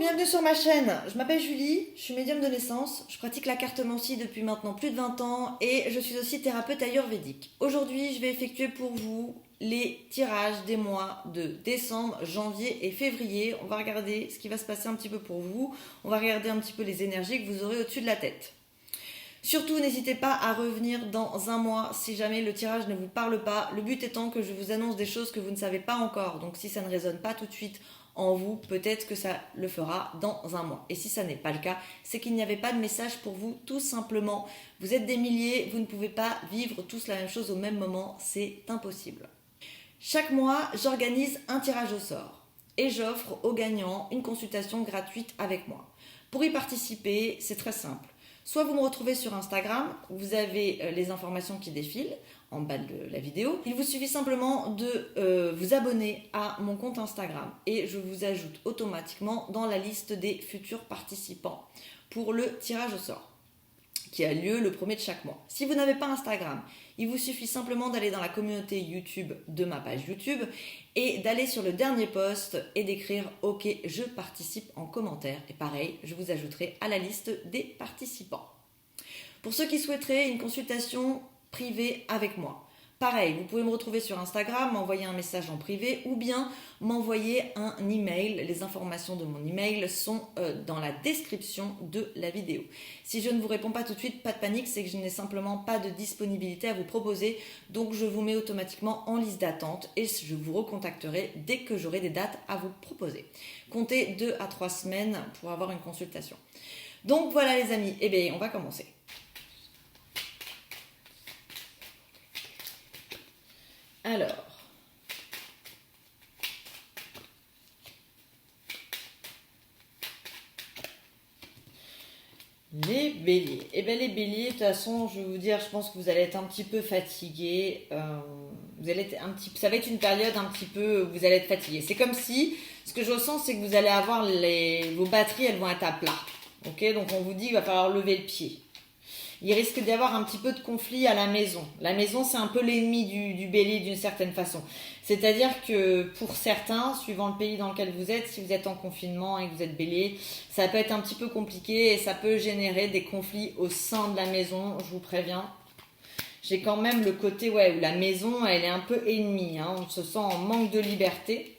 bienvenue sur ma chaîne. Je m'appelle Julie, je suis médium de naissance, je pratique la cartomancie depuis maintenant plus de 20 ans et je suis aussi thérapeute ayurvédique. Aujourd'hui, je vais effectuer pour vous les tirages des mois de décembre, janvier et février. On va regarder ce qui va se passer un petit peu pour vous. On va regarder un petit peu les énergies que vous aurez au-dessus de la tête. Surtout, n'hésitez pas à revenir dans un mois si jamais le tirage ne vous parle pas. Le but étant que je vous annonce des choses que vous ne savez pas encore. Donc si ça ne résonne pas tout de suite en vous, peut-être que ça le fera dans un mois. Et si ça n'est pas le cas, c'est qu'il n'y avait pas de message pour vous, tout simplement. Vous êtes des milliers, vous ne pouvez pas vivre tous la même chose au même moment, c'est impossible. Chaque mois, j'organise un tirage au sort et j'offre aux gagnants une consultation gratuite avec moi. Pour y participer, c'est très simple. Soit vous me retrouvez sur Instagram, vous avez les informations qui défilent en bas de la vidéo. Il vous suffit simplement de vous abonner à mon compte Instagram et je vous ajoute automatiquement dans la liste des futurs participants pour le tirage au sort qui a lieu le premier de chaque mois. Si vous n'avez pas Instagram, il vous suffit simplement d'aller dans la communauté YouTube de ma page YouTube et d'aller sur le dernier post et d'écrire « Ok, je participe » en commentaire. Et pareil, je vous ajouterai à la liste des participants. Pour ceux qui souhaiteraient une consultation privée avec moi, pareil, vous pouvez me retrouver sur Instagram, m'envoyer un message en privé ou bien m'envoyer un email. Les informations de mon email sont dans la description de la vidéo. Si je ne vous réponds pas tout de suite, pas de panique, c'est que je n'ai simplement pas de disponibilité à vous proposer. Donc je vous mets automatiquement en liste d'attente et je vous recontacterai dès que j'aurai des dates à vous proposer. Comptez 2 à 3 semaines pour avoir une consultation. Donc voilà les amis, eh bien on va commencer. Alors, les béliers. Eh bien les béliers, de toute façon, je vais vous dire, je pense que vous allez être un petit peu fatigués. Vous allez être ça va être une période un petit peu où vous allez être fatigués. C'est comme si, ce que je ressens, c'est que vous allez avoir vos batteries, elles vont être à plat. Ok, donc on vous dit qu'il va falloir lever le pied. Il risque d'y avoir un petit peu de conflit à la maison. La maison, c'est un peu l'ennemi du bélier d'une certaine façon. C'est-à-dire que pour certains, suivant le pays dans lequel vous êtes, si vous êtes en confinement et que vous êtes bélier, ça peut être un petit peu compliqué et ça peut générer des conflits au sein de la maison, je vous préviens. J'ai quand même le côté où la maison, elle est un peu ennemie. On se sent en manque de liberté.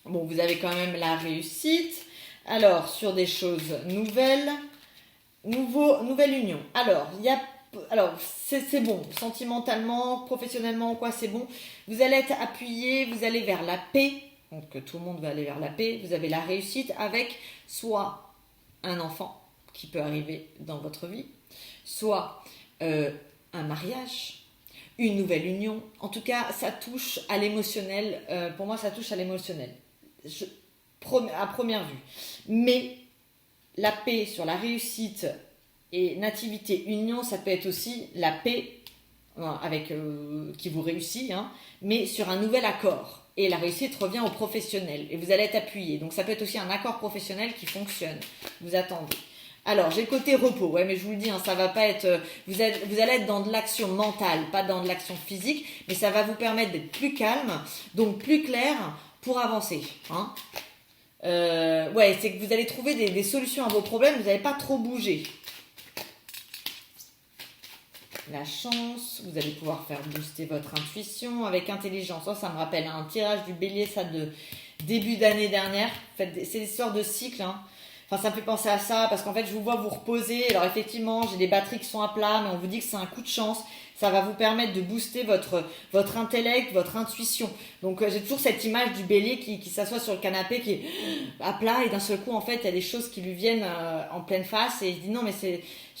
Bon, vous avez quand même la réussite. Alors, sur des choses nouvelles, nouvelle union. Alors, c'est bon, sentimentalement, professionnellement, quoi, c'est bon. Vous allez être appuyé, vous allez vers la paix. Donc, tout le monde va aller vers la paix. Vous avez la réussite avec soit un enfant qui peut arriver dans votre vie, soit un mariage, une nouvelle union. En tout cas, ça touche à l'émotionnel. Pour moi, ça touche à l'émotionnel. À première vue. Mais la paix sur la réussite et nativité, union, ça peut être aussi la paix avec qui vous réussit, mais sur un nouvel accord. Et la réussite revient au professionnel. Et vous allez être appuyé. Donc ça peut être aussi un accord professionnel qui fonctionne. Vous attendez. Alors, j'ai le côté repos. Ouais, mais je vous le dis, ça va pas être... Vous allez être dans de l'action mentale, pas dans de l'action physique. Mais ça va vous permettre d'être plus calme, donc plus clair pour avancer. C'est que vous allez trouver des solutions à vos problèmes, vous n'allez pas trop bouger. La chance, vous allez pouvoir faire booster votre intuition avec intelligence. Ça me rappelle un tirage du bélier, ça de début d'année dernière. En fait, c'est des sortes de cycles. Enfin, ça me fait penser à ça parce qu'en fait, je vous vois vous reposer. Alors effectivement, j'ai des batteries qui sont à plat, mais on vous dit que c'est un coup de chance. Ça va vous permettre de booster votre intellect, votre intuition. Donc j'ai toujours cette image du bélier qui s'assoit sur le canapé, qui est à plat et d'un seul coup, en fait, il y a des choses qui lui viennent en pleine face et il dit non mais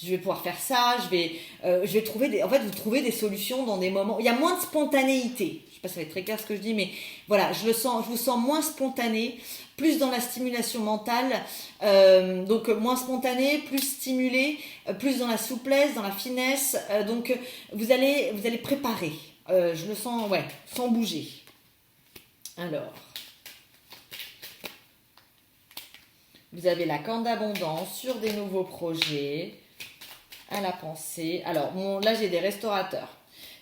je vais pouvoir faire ça, je vais trouver vous trouvez des solutions dans des moments. Il y a moins de spontanéité. Je sais pas si ça va être très clair ce que je dis, mais voilà, je vous sens moins spontané, plus dans la stimulation mentale, donc moins spontané, plus stimulé, plus dans la souplesse, dans la finesse. Donc vous allez préparer. Je le sens, sans bouger. Alors, vous avez la corne d'abondance sur des nouveaux projets, à la pensée. Alors, là j'ai des restaurateurs.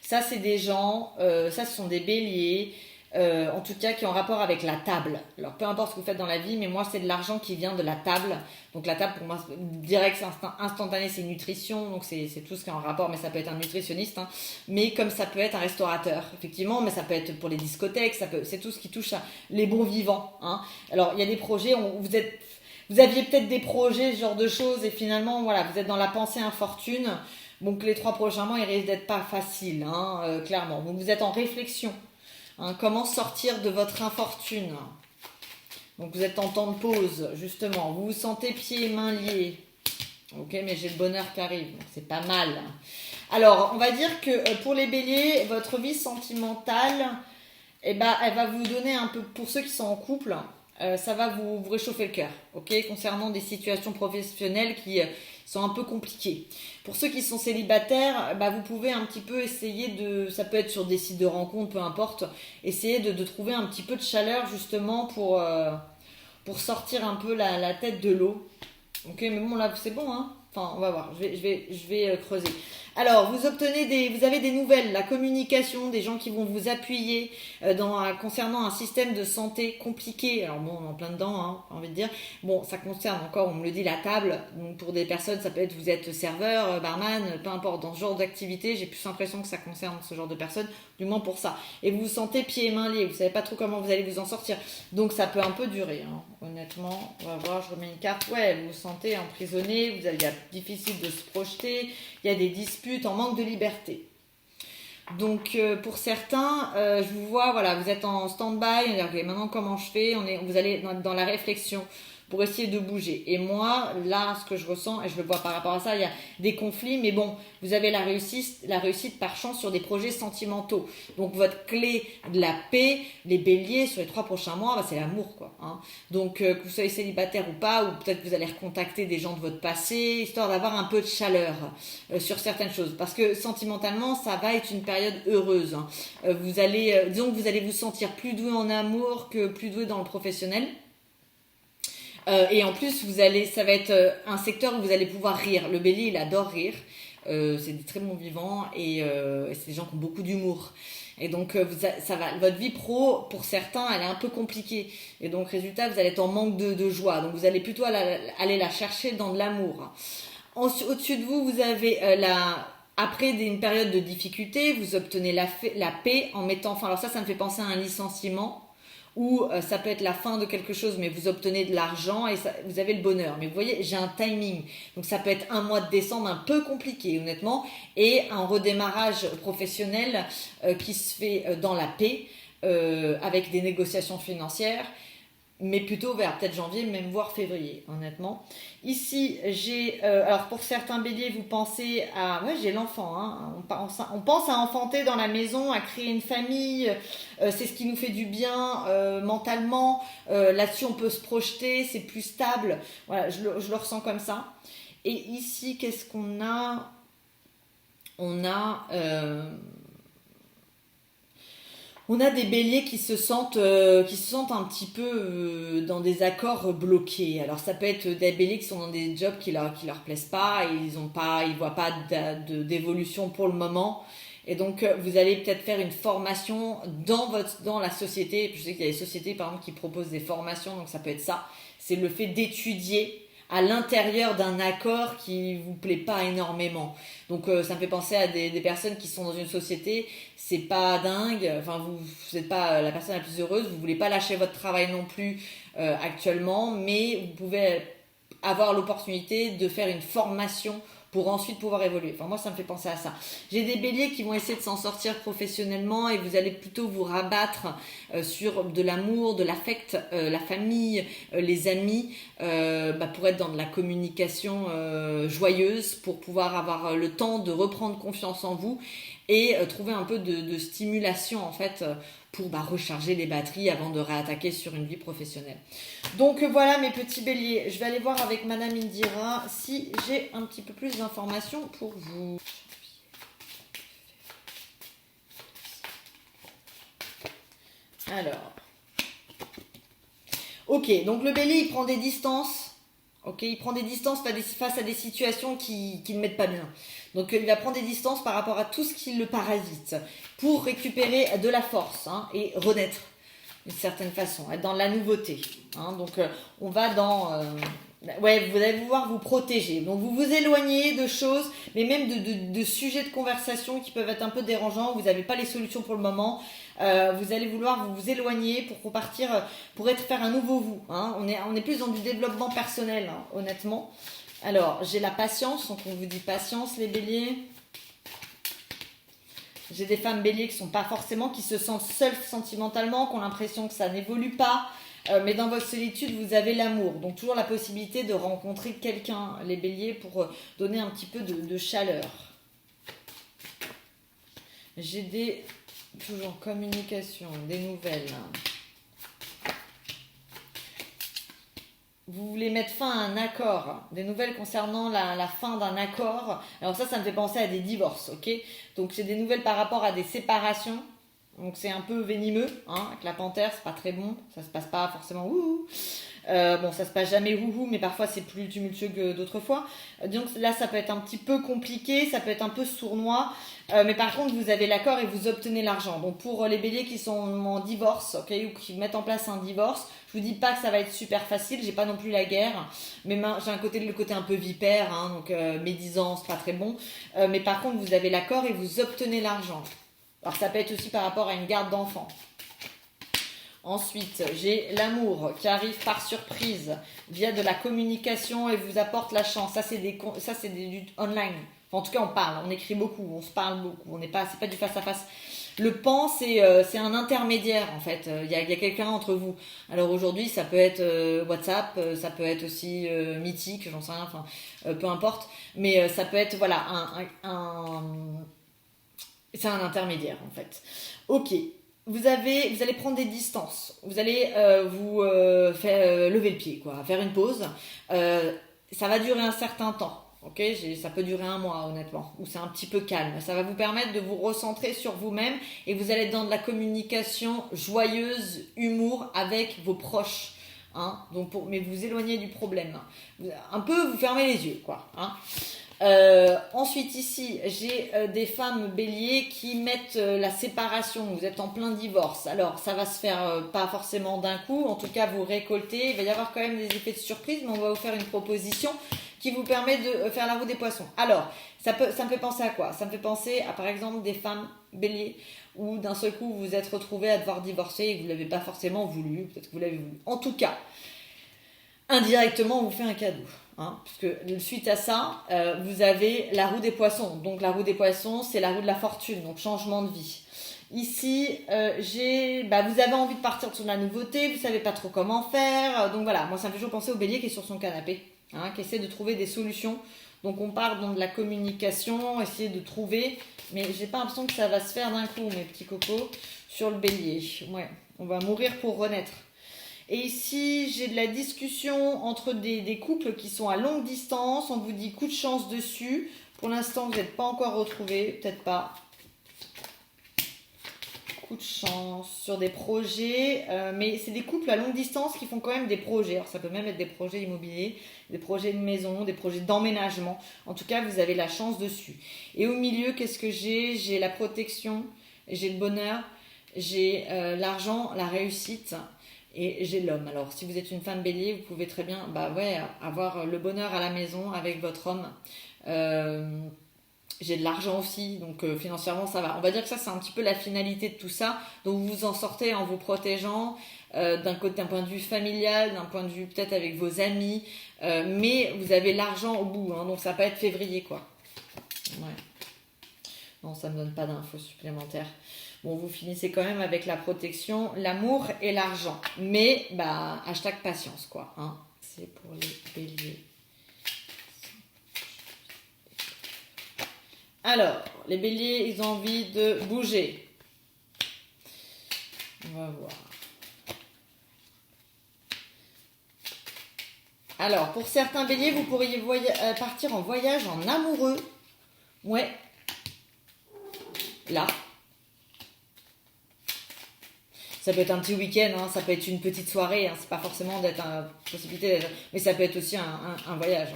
Ça, c'est des gens, ça ce sont des béliers. en tout cas qui est en rapport avec la table. Alors peu importe ce que vous faites dans la vie, mais moi c'est de l'argent qui vient de la table. Donc la table pour moi, direct, c'est instantané, c'est nutrition, donc c'est tout ce qui est en rapport, mais ça peut être un nutritionniste, hein. Mais comme ça peut être un restaurateur, effectivement, mais ça peut être pour les discothèques, c'est tout ce qui touche à les bons vivants, hein. Alors il y a des projets, vous aviez peut-être des projets, ce genre de choses, et finalement voilà, vous êtes dans la pensée infortune. Donc les 3 prochains mois, ils risquent d'être pas faciles, hein, clairement. Donc vous êtes en réflexion. Hein, comment sortir de votre infortune? Donc vous êtes en temps de pause, justement. Vous vous sentez pieds et mains liés. Ok, mais j'ai le bonheur qui arrive, donc c'est pas mal. Alors, on va dire que pour les béliers, votre vie sentimentale, eh ben, elle va vous donner un peu, pour ceux qui sont en couple, ça va vous réchauffer le cœur, ok, concernant des situations professionnelles qui sont un peu compliquées. Pour ceux qui sont célibataires, bah, vous pouvez un petit peu essayer ça peut être sur des sites de rencontres, peu importe, essayer de trouver un petit peu de chaleur justement pour sortir un peu la tête de l'eau. Ok, mais bon là c'est bon, hein. Enfin, on va voir. Je vais creuser. Alors, vous avez des nouvelles, la communication, des gens qui vont vous appuyer concernant un système de santé compliqué. Alors bon, on est en plein dedans, hein, j'ai envie de dire. Bon, ça concerne encore, on me le dit, la table. Donc pour des personnes, ça peut être vous êtes serveur, barman, peu importe. Dans ce genre d'activité, j'ai plus l'impression que ça concerne ce genre de personnes, du moins pour ça. Et vous vous sentez pieds et mains liés, vous savez pas trop comment vous allez vous en sortir. Donc ça peut un peu durer, hein, honnêtement. On va voir, je remets une carte. Ouais, vous vous sentez emprisonné, il y a difficile de se projeter, il y a des disputes, en manque de liberté. Donc pour certains, je vous vois, voilà, vous êtes en stand-by, okay, maintenant comment je fais, vous allez dans la réflexion pour essayer de bouger. Et moi, là, ce que je ressens, et je le vois par rapport à ça, il y a des conflits, mais bon, vous avez la réussite par chance sur des projets sentimentaux. Donc votre clé de la paix, les béliers, sur les 3 prochains mois, bah, c'est l'amour, quoi. Hein. Donc que vous soyez célibataire ou pas, ou peut-être que vous allez recontacter des gens de votre passé, histoire d'avoir un peu de chaleur sur certaines choses. Parce que sentimentalement, ça va être une période heureuse. Hein. Disons que vous allez vous sentir plus doué en amour que plus doué dans le professionnel. Et en plus, ça va être un secteur où vous allez pouvoir rire. Le bélier, il adore rire. C'est des très bons vivants et c'est des gens qui ont beaucoup d'humour. Et donc, votre vie pro, pour certains, elle est un peu compliquée. Et donc, résultat, vous allez être en manque de joie. Donc, vous allez plutôt aller la chercher dans de l'amour. Au-dessus de vous, vous avez après une période de difficulté, vous obtenez la paix en mettant fin. Alors ça me fait penser à un licenciement. Ou ça peut être la fin de quelque chose, mais vous obtenez de l'argent et vous avez le bonheur. Mais vous voyez, j'ai un timing. Donc ça peut être un mois de décembre un peu compliqué, honnêtement, et un redémarrage professionnel qui se fait dans la paix, avec des négociations financières, mais plutôt vers peut-être janvier, même voire février, honnêtement. Ici, alors pour certains béliers, vous pensez à... Ouais, j'ai l'enfant, hein. On pense à enfanter dans la maison, à créer une famille, c'est ce qui nous fait du bien mentalement. Là-dessus, on peut se projeter, c'est plus stable. Voilà, je le ressens comme ça. Et ici, qu'est-ce qu'on a? On a des béliers qui se sentent un petit peu dans des accords bloqués. Alors ça peut être des béliers qui sont dans des jobs qui leur plaisent pas et ils voient pas d'évolution pour le moment. Et donc vous allez peut-être faire une formation dans la société. Je sais qu'il y a des sociétés par exemple qui proposent des formations, donc ça peut être ça. C'est le fait d'étudier à l'intérieur d'un accord qui vous plaît pas énormément. Donc ça me fait penser à des personnes qui sont dans une société, c'est pas dingue, enfin vous êtes pas la personne la plus heureuse, vous voulez pas lâcher votre travail non plus actuellement, mais vous pouvez avoir l'opportunité de faire une formation pour ensuite pouvoir évoluer. Enfin, moi, ça me fait penser à ça. J'ai des béliers qui vont essayer de s'en sortir professionnellement et vous allez plutôt vous rabattre sur de l'amour, de l'affect, la famille, les amis, pour être dans de la communication joyeuse, pour pouvoir avoir le temps de reprendre confiance en vous et trouver un peu de stimulation, en fait, pour recharger les batteries avant de réattaquer sur une vie professionnelle. Donc voilà mes petits béliers, je vais aller voir avec Madame Indira si j'ai un petit peu plus d'informations pour vous. Alors, ok, donc le bélier il prend des distances. Ok, il prend des distances face à des situations qui ne mettent pas bien. Donc il va prendre des distances par rapport à tout ce qui le parasite pour récupérer de la force et renaître d'une certaine façon, être dans la nouveauté. Donc on va dans... ouais, vous allez pouvoir vous protéger. Donc vous vous éloignez de choses, mais même de sujets de conversation qui peuvent être un peu dérangeants. Vous n'avez pas les solutions pour le moment. Vous allez vouloir vous éloigner pour repartir, pour faire un nouveau vous. On est plus dans du développement personnel, honnêtement. Alors, j'ai la patience, donc on vous dit patience les béliers. J'ai des femmes béliers qui se sentent seules sentimentalement, qui ont l'impression que ça n'évolue pas. Mais dans votre solitude, vous avez l'amour. Donc toujours la possibilité de rencontrer quelqu'un, les béliers, pour donner un petit peu de chaleur. J'ai toujours communication, des nouvelles. Vous voulez mettre fin à un accord, des nouvelles concernant la fin d'un accord. Alors ça me fait penser à des divorces, ok? Donc c'est des nouvelles par rapport à des séparations. Donc c'est un peu venimeux, avec la panthère, c'est pas très bon, ça se passe pas forcément ouhou. Bon, ça se passe jamais ouhou, mais parfois c'est plus tumultueux que d'autres fois. Donc là, ça peut être un petit peu compliqué, ça peut être un peu sournois, mais par contre, vous avez l'accord et vous obtenez l'argent. Donc pour les béliers qui sont en divorce, ok, ou qui mettent en place un divorce, je vous dis pas que ça va être super facile, j'ai pas non plus la guerre, mais j'ai le côté un peu vipère, donc médisant, c'est pas très bon. Mais par contre, vous avez l'accord et vous obtenez l'argent. Alors ça peut être aussi par rapport à une garde d'enfants. Ensuite, j'ai l'amour qui arrive par surprise via de la communication et vous apporte la chance. Ça, c'est du online. Enfin, en tout cas, on parle, on écrit beaucoup, on se parle beaucoup. C'est pas du face à face. Le pan, c'est un intermédiaire en fait. Il y a quelqu'un entre vous. Alors aujourd'hui, ça peut être WhatsApp, ça peut être aussi Mythique, j'en sais rien. Enfin, peu importe. Mais ça peut être c'est un intermédiaire en fait. Ok. Vous allez prendre des distances. Vous allez faire lever le pied, quoi, faire une pause. Ça va durer un certain temps. Ok, ça peut durer un mois, honnêtement, où c'est un petit peu calme. Ça va vous permettre de vous recentrer sur vous-même et vous allez être dans de la communication joyeuse, humour avec vos proches. Mais vous éloignez du problème. Un peu, vous fermez les yeux, quoi. Ensuite ici j'ai des femmes béliers qui mettent la séparation, vous êtes en plein divorce, alors ça va se faire pas forcément d'un coup, en tout cas vous récoltez, il va y avoir quand même des effets de surprise, mais on va vous faire une proposition qui vous permet de faire la roue des poissons. Alors ça me fait penser à quoi? Ça me fait penser à par exemple des femmes béliers où d'un seul coup vous vous êtes retrouvés à devoir divorcer et que vous ne l'avez pas forcément voulu, peut-être que vous l'avez voulu. En tout cas, indirectement on vous fait un cadeau. Puisque suite à ça, vous avez la roue des poissons. Donc la roue des poissons, c'est la roue de la fortune, donc changement de vie. Ici, vous avez envie de partir sur la nouveauté, vous savez pas trop comment faire. Donc voilà, moi ça me fait toujours penser au bélier qui est sur son canapé, qui essaie de trouver des solutions. Donc on part dans de la communication, essayer de trouver, mais j'ai pas l'impression que ça va se faire d'un coup, mes petits cocos, sur le bélier. Ouais, on va mourir pour renaître. Et ici, j'ai de la discussion entre des couples qui sont à longue distance. On vous dit coup de chance dessus. Pour l'instant, vous n'êtes pas encore retrouvés. Peut-être pas. Coup de chance sur des projets. Mais c'est des couples à longue distance qui font quand même des projets. Alors, ça peut même être des projets immobiliers, des projets de maison, des projets d'emménagement. En tout cas, vous avez la chance dessus. Et au milieu, qu'est-ce que j'ai? J'ai la protection, j'ai le bonheur, j'ai l'argent, la réussite. Et j'ai l'homme. Alors, si vous êtes une femme bélier, vous pouvez très bien avoir le bonheur à la maison avec votre homme. J'ai de l'argent aussi, donc financièrement, ça va. On va dire que ça, c'est un petit peu la finalité de tout ça. Donc, vous vous en sortez en vous protégeant d'un point de vue familial, d'un point de vue peut-être avec vos amis. Mais vous avez l'argent au bout, donc ça peut être février, quoi. Ouais. Non, ça ne me donne pas d'infos supplémentaires. Bon, vous finissez quand même avec la protection, l'amour et l'argent. Mais, hashtag patience, quoi. C'est pour les béliers. Alors, les béliers, ils ont envie de bouger. On va voir. Alors, pour certains béliers, vous pourriez partir en voyage en amoureux. Ouais. Là. Ça peut être un petit week-end, ça peut être une petite soirée, c'est pas forcément d'être possibilité d'être, mais ça peut être aussi un voyage,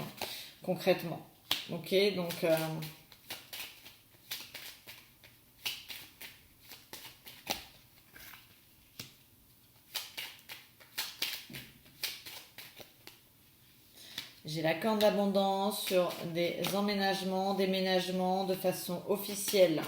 concrètement. Ok, donc J'ai la corne d'abondance sur des emménagements, déménagements de façon officielle.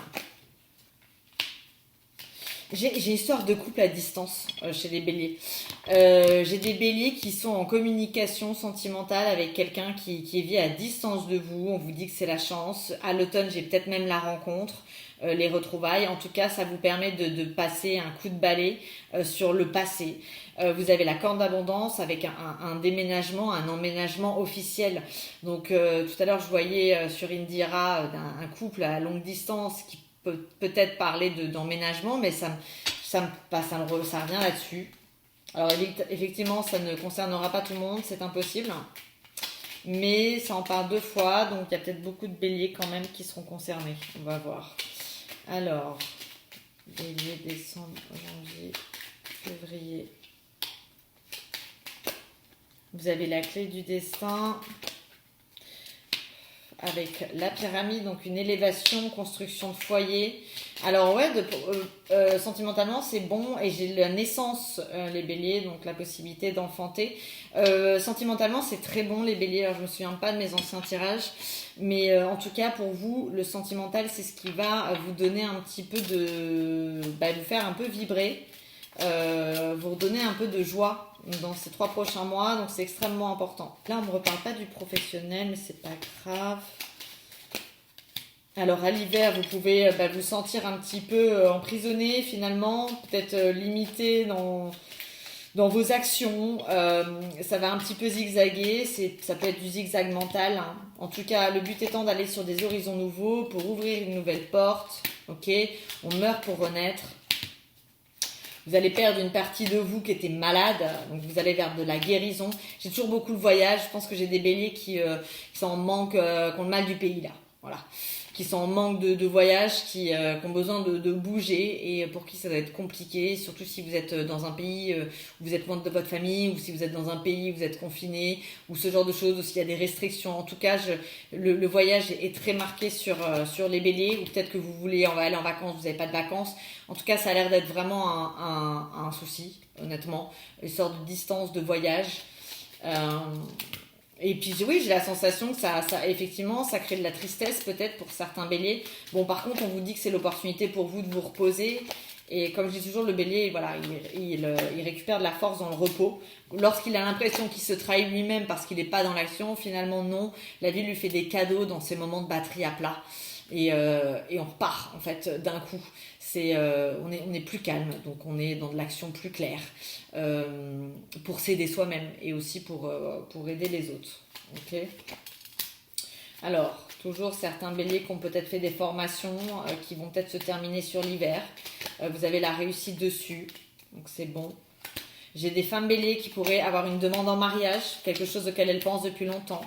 J'ai histoire de couple à distance chez les béliers. J'ai des béliers qui sont en communication sentimentale avec quelqu'un qui vit à distance de vous. On vous dit que c'est la chance. À l'automne, j'ai peut-être même la rencontre, les retrouvailles. En tout cas, ça vous permet de passer un coup de balai sur le passé. Vous avez la corne d'abondance avec un déménagement, un emménagement officiel. Donc tout à l'heure, je voyais sur Indira un couple à longue distance qui peut-être parler d'emménagement, mais ça revient là-dessus. Alors effectivement, ça ne concernera pas tout le monde, c'est impossible. Mais ça en parle 2 fois, donc il y a peut-être beaucoup de béliers quand même qui seront concernés. On va voir. Alors, bélier, décembre, janvier, février. Vous avez la clé du destin avec la pyramide, donc une élévation, construction de foyer. Alors ouais, sentimentalement c'est bon, et j'ai la naissance, les béliers, donc la possibilité d'enfanter. Sentimentalement c'est très bon les béliers. Alors je me souviens pas de mes anciens tirages, mais en tout cas pour vous, le sentimental c'est ce qui va vous donner un petit peu vous faire un peu vibrer, vous redonner un peu de joie dans ces 3 prochains mois, donc c'est extrêmement important. Là, on ne me reparle pas du professionnel, mais c'est pas grave. Alors, à l'hiver, vous pouvez vous sentir un petit peu emprisonné, finalement, peut-être limité dans vos actions. Ça va un petit peu zigzaguer, ça peut être du zigzag mental, hein. En tout cas, le but étant d'aller sur des horizons nouveaux pour ouvrir une nouvelle porte. Ok, on meurt pour renaître. Vous allez perdre une partie de vous qui était malade, donc vous allez vers de la guérison. J'ai toujours beaucoup le voyage. Je pense que j'ai des béliers qui sont en manque, qui ont le mal du pays là. Voilà. Qui sont en manque de voyage, qui ont besoin de bouger, et pour qui ça va être compliqué, surtout si vous êtes dans un pays où vous êtes loin de votre famille, ou si vous êtes dans un pays où vous êtes confiné, ou ce genre de choses, ou s'il y a des restrictions. En tout cas, le voyage est très marqué sur les béliers, ou peut-être que vous voulez aller en vacances, vous n'avez pas de vacances. En tout cas, ça a l'air d'être vraiment un souci, honnêtement. Une sorte de distance de voyage. Et puis oui, j'ai la sensation que ça effectivement, ça crée de la tristesse peut-être pour certains béliers. Bon, par contre, on vous dit que c'est l'opportunité pour vous de vous reposer. Et comme je dis toujours, le bélier, voilà, il récupère de la force dans le repos. Lorsqu'il a l'impression qu'il se trahit lui-même parce qu'il n'est pas dans l'action, finalement non. La vie lui fait des cadeaux dans ces moments de batterie à plat. Et on repart en fait d'un coup. On est plus calme, donc on est dans de l'action plus claire, pour s'aider soi-même et aussi pour aider les autres. Ok. Alors, toujours certains béliers qui ont peut-être fait des formations qui vont peut-être se terminer sur l'hiver. Vous avez la réussite dessus, donc c'est bon. J'ai des femmes béliers qui pourraient avoir une demande en mariage, quelque chose auquel elles pensent depuis longtemps.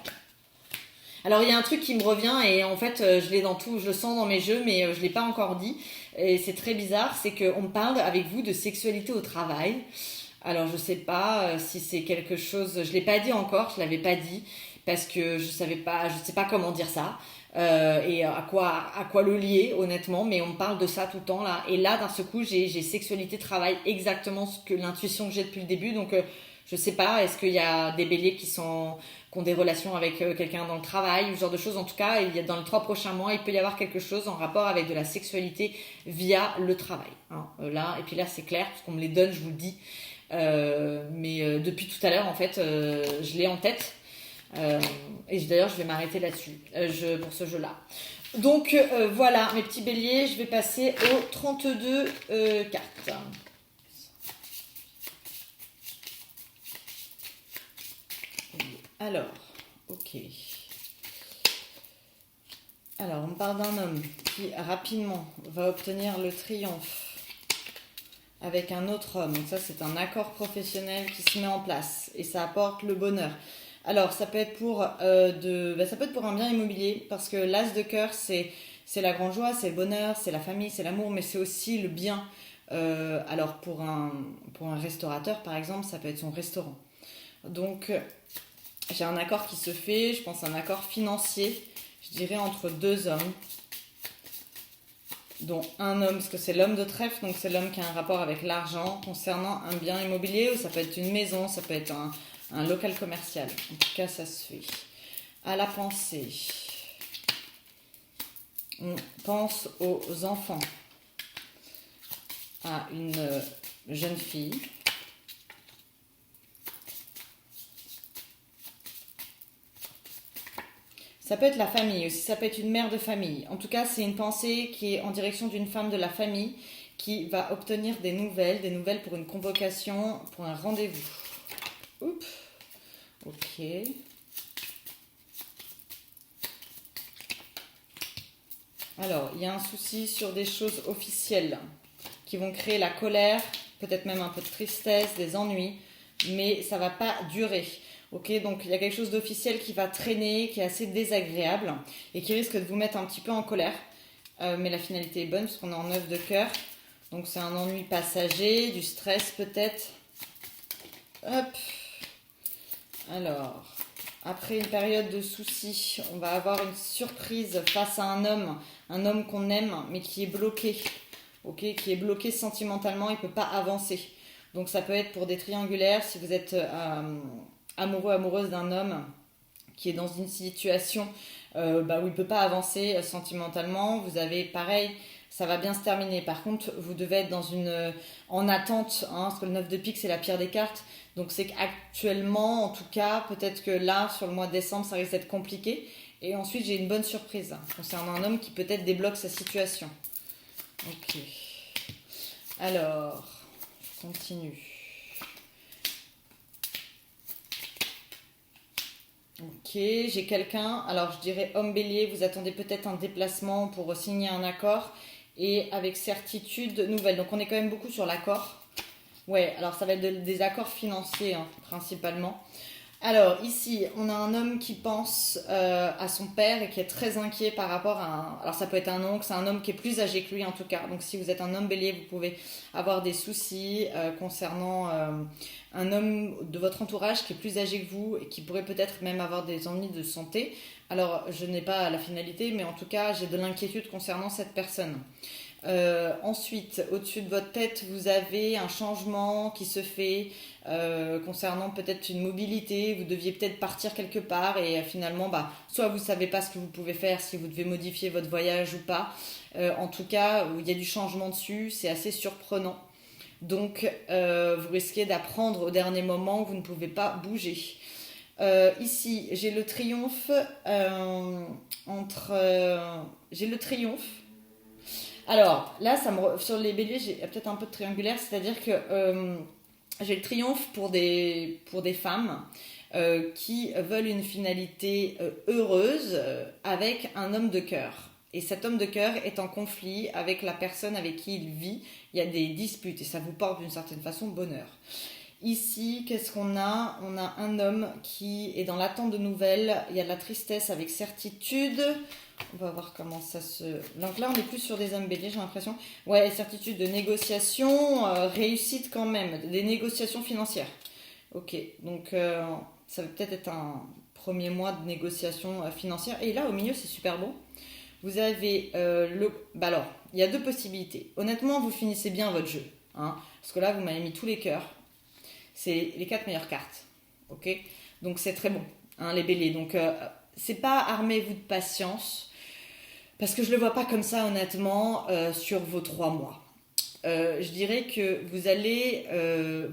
Alors il y a un truc qui me revient, et en fait je le sens dans mes jeux, mais je l'ai pas encore dit, et c'est très bizarre, c'est qu'on me parle avec vous de sexualité au travail. Alors je sais pas si c'est quelque chose, je l'ai pas dit encore, je l'avais pas dit parce que je sais pas comment dire ça, et à quoi le lier honnêtement, mais on me parle de ça tout le temps là, et là d'un seul coup j'ai sexualité travail, exactement ce que l'intuition que j'ai depuis le début, donc je sais pas, est-ce qu'il y a des béliers qui ont des relations avec quelqu'un dans le travail, ou ce genre de choses. En tout cas, dans les 3 prochains mois, il peut y avoir quelque chose en rapport avec de la sexualité via le travail. Hein, là, et puis là, c'est clair, parce qu'on me les donne, je vous le dis. Mais depuis tout à l'heure, en fait, je l'ai en tête. Et d'ailleurs, je vais m'arrêter là-dessus, pour ce jeu-là. Donc, voilà, mes petits béliers, je vais passer aux 32 cartes. Alors, ok. Alors, on me parle d'un homme qui rapidement va obtenir le triomphe avec un autre homme. Donc ça, c'est un accord professionnel qui se met en place et ça apporte le bonheur. Alors, ça peut être pour ça peut être pour un bien immobilier, parce que l'as de cœur, c'est la grande joie, c'est le bonheur, c'est la famille, c'est l'amour, mais c'est aussi le bien. Alors, pour un restaurateur, par exemple, ça peut être son restaurant. Donc, j'ai un accord qui se fait, je pense un accord financier, je dirais entre 2 hommes, dont un homme, parce que c'est l'homme de trèfle, donc c'est l'homme qui a un rapport avec l'argent concernant un bien immobilier, ou ça peut être une maison, ça peut être un local commercial. En tout cas, ça se fait. À la pensée. On pense aux enfants. À une jeune fille. Ça peut être la famille aussi, ça peut être une mère de famille. En tout cas, c'est une pensée qui est en direction d'une femme de la famille qui va obtenir des nouvelles pour une convocation, pour un rendez-vous. Oups. Ok. Alors, il y a un souci sur des choses officielles qui vont créer la colère, peut-être même un peu de tristesse, des ennuis, mais ça va pas durer. Ok, donc il y a quelque chose d'officiel qui va traîner, qui est assez désagréable et qui risque de vous mettre un petit peu en colère. Mais la finalité est bonne parce qu'on est en 9 de cœur. Donc c'est un ennui passager, du stress peut-être. Hop. Alors, après une période de soucis, on va avoir une surprise face à un homme qu'on aime mais qui est bloqué. Ok, qui est bloqué sentimentalement, il ne peut pas avancer. Donc ça peut être pour des triangulaires si vous êtes amoureux, amoureuse d'un homme qui est dans une situation où il ne peut pas avancer sentimentalement. Vous avez pareil, ça va bien se terminer. Par contre, vous devez être en attente, parce que le 9 de pique, c'est la pire des cartes. Donc c'est qu'actuellement, en tout cas, peut-être que là, sur le mois de décembre, ça risque d'être compliqué. Et ensuite, j'ai une bonne surprise concernant un homme qui peut-être débloque sa situation. Ok. Alors, je continue. Ok, j'ai quelqu'un. Alors, je dirais homme bélier, vous attendez peut-être un déplacement pour signer un accord et avec certitude nouvelle. Donc, on est quand même beaucoup sur l'accord. Ouais, alors ça va être des accords financiers principalement. Alors ici, on a un homme qui pense à son père et qui est très inquiet par rapport à alors ça peut être un oncle, c'est un homme qui est plus âgé que lui en tout cas. Donc si vous êtes un homme bélier, vous pouvez avoir des soucis concernant un homme de votre entourage qui est plus âgé que vous et qui pourrait peut-être même avoir des ennuis de santé. Alors je n'ai pas la finalité, mais en tout cas j'ai de l'inquiétude concernant cette personne. Ensuite, au-dessus de votre tête, vous avez un changement qui se fait concernant peut-être une mobilité. Vous deviez peut-être partir quelque part et finalement, soit vous ne savez pas ce que vous pouvez faire, si vous devez modifier votre voyage ou pas. En tout cas, il y a du changement dessus, c'est assez surprenant. Donc, vous risquez d'apprendre au dernier moment que vous ne pouvez pas bouger. Ici, j'ai le triomphe j'ai le triomphe. Alors là, sur les béliers, j'ai peut-être un peu de triangulaire, c'est-à-dire que j'ai le triomphe pour des femmes qui veulent une finalité heureuse avec un homme de cœur. Et cet homme de cœur est en conflit avec la personne avec qui il vit. Il y a des disputes et ça vous porte d'une certaine façon bonheur. Ici, qu'est-ce qu'on a? On a un homme qui est dans l'attente de nouvelles. Il y a de la tristesse avec certitude. On va voir comment ça se... Donc là, on est plus sur des hommes béliers, j'ai l'impression. Ouais, certitude de négociation, réussite quand même, des négociations financières. Ok, donc ça va peut-être être un premier mois de négociation financière. Et là, au milieu, c'est super beau. Vous avez alors, il y a deux possibilités. Honnêtement, vous finissez bien votre jeu. Parce que là, vous m'avez mis tous les cœurs. C'est les 4 meilleures cartes. Ok, donc c'est très bon, les béliers. Donc, c'est pas armez-vous de patience. Parce que je ne le vois pas comme ça, honnêtement, sur vos 3 mois. Je dirais que vous allez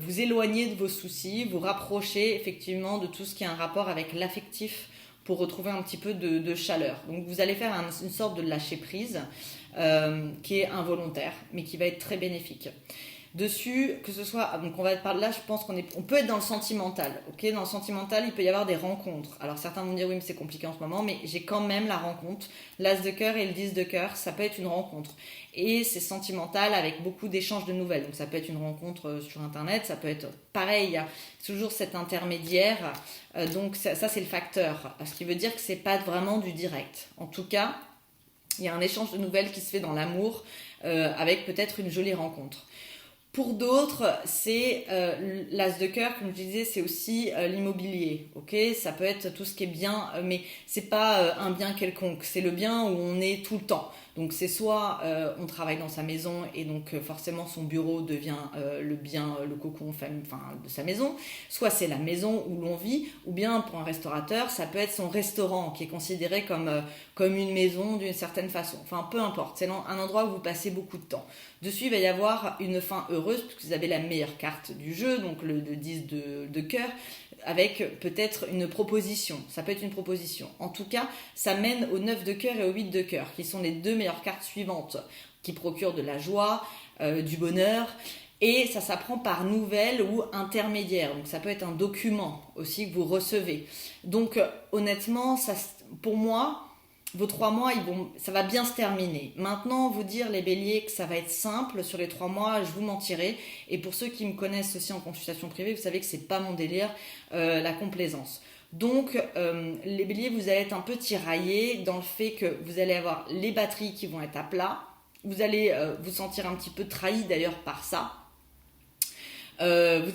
vous éloigner de vos soucis, vous rapprocher effectivement de tout ce qui a un rapport avec l'affectif pour retrouver un petit peu de chaleur. Donc vous allez faire une sorte de lâcher prise qui est involontaire, mais qui va être très bénéfique. Dessus, que ce soit, donc on va parler là, je pense on peut être dans le sentimental, ok? Dans le sentimental, il peut y avoir des rencontres. Alors certains vont dire oui, mais c'est compliqué en ce moment, mais j'ai quand même la rencontre. L'as de cœur et le 10 de cœur, ça peut être une rencontre. Et c'est sentimental avec beaucoup d'échanges de nouvelles. Donc ça peut être une rencontre sur Internet, ça peut être pareil, il y a toujours cet intermédiaire. Donc ça c'est le facteur. Ce qui veut dire que c'est pas vraiment du direct. En tout cas, il y a un échange de nouvelles qui se fait dans l'amour avec peut-être une jolie rencontre. Pour d'autres, c'est l'as de cœur, comme je disais, c'est aussi l'immobilier. Ok, ça peut être tout ce qui est bien, mais c'est pas un bien quelconque. C'est le bien où on est tout le temps. Donc c'est soit on travaille dans sa maison et donc forcément son bureau devient le cocon de sa maison, soit c'est la maison où l'on vit, ou bien pour un restaurateur, ça peut être son restaurant qui est considéré comme une maison d'une certaine façon. Enfin, peu importe, c'est un endroit où vous passez beaucoup de temps. Dessus, il va y avoir une fin heureuse, puisque vous avez la meilleure carte du jeu, donc le 10 de cœur, avec peut-être une proposition. Ça peut être une proposition. En tout cas, ça mène au 9 de cœur et au 8 de cœur, qui sont les deux meilleures cartes suivantes, qui procurent de la joie, du bonheur. Et ça s'apprend par nouvelle ou intermédiaire. Donc ça peut être un document aussi que vous recevez. Donc honnêtement, pour moi, vos 3 mois, ça va bien se terminer. Maintenant, vous dire les béliers que ça va être simple sur les 3 mois, je vous mentirai. Et pour ceux qui me connaissent aussi en consultation privée, vous savez que c'est pas mon délire, la complaisance. Donc, les béliers, vous allez être un peu tiraillés dans le fait que vous allez avoir les batteries qui vont être à plat. Vous allez vous sentir un petit peu trahi d'ailleurs par ça. Vous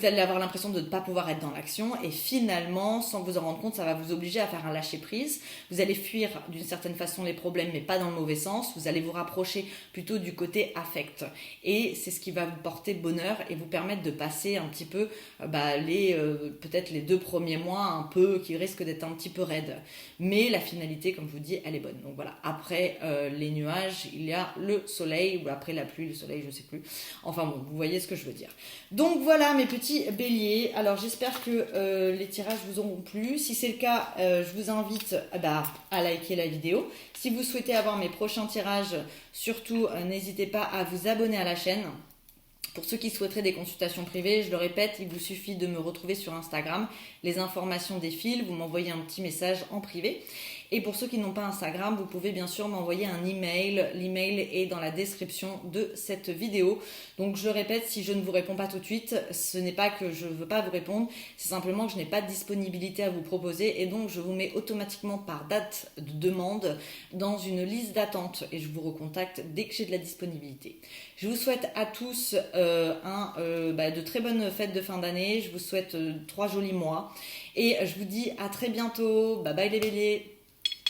allez avoir l'impression de ne pas pouvoir être dans l'action et finalement, sans vous en rendre compte, ça va vous obliger à faire un lâcher-prise. Vous allez fuir d'une certaine façon les problèmes, mais pas dans le mauvais sens. Vous allez vous rapprocher plutôt du côté affect. Et c'est ce qui va vous porter bonheur et vous permettre de passer un petit peu peut-être les 2 premiers mois un peu qui risquent d'être un petit peu raides. Mais la finalité, comme je vous dis, elle est bonne. Donc voilà, après les nuages, il y a le soleil, ou après la pluie, le soleil, je sais plus. Enfin bon, vous voyez ce que je veux dire. Donc voilà mes petits béliers. Alors j'espère que les tirages vous auront plu. Si c'est le cas, je vous invite à liker la vidéo. Si vous souhaitez avoir mes prochains tirages, surtout n'hésitez pas à vous abonner à la chaîne. Pour ceux qui souhaiteraient des consultations privées, je le répète, il vous suffit de me retrouver sur Instagram. Les informations défilent, vous m'envoyez un petit message en privé. Et pour ceux qui n'ont pas Instagram, vous pouvez bien sûr m'envoyer un email. L'email est dans la description de cette vidéo. Donc je répète, si je ne vous réponds pas tout de suite, ce n'est pas que je ne veux pas vous répondre, c'est simplement que je n'ai pas de disponibilité à vous proposer et donc je vous mets automatiquement par date de demande dans une liste d'attente et je vous recontacte dès que j'ai de la disponibilité. Je vous souhaite à tous de très bonnes fêtes de fin d'année. Je vous souhaite 3 jolis mois et je vous dis à très bientôt. Bye bye les béliers.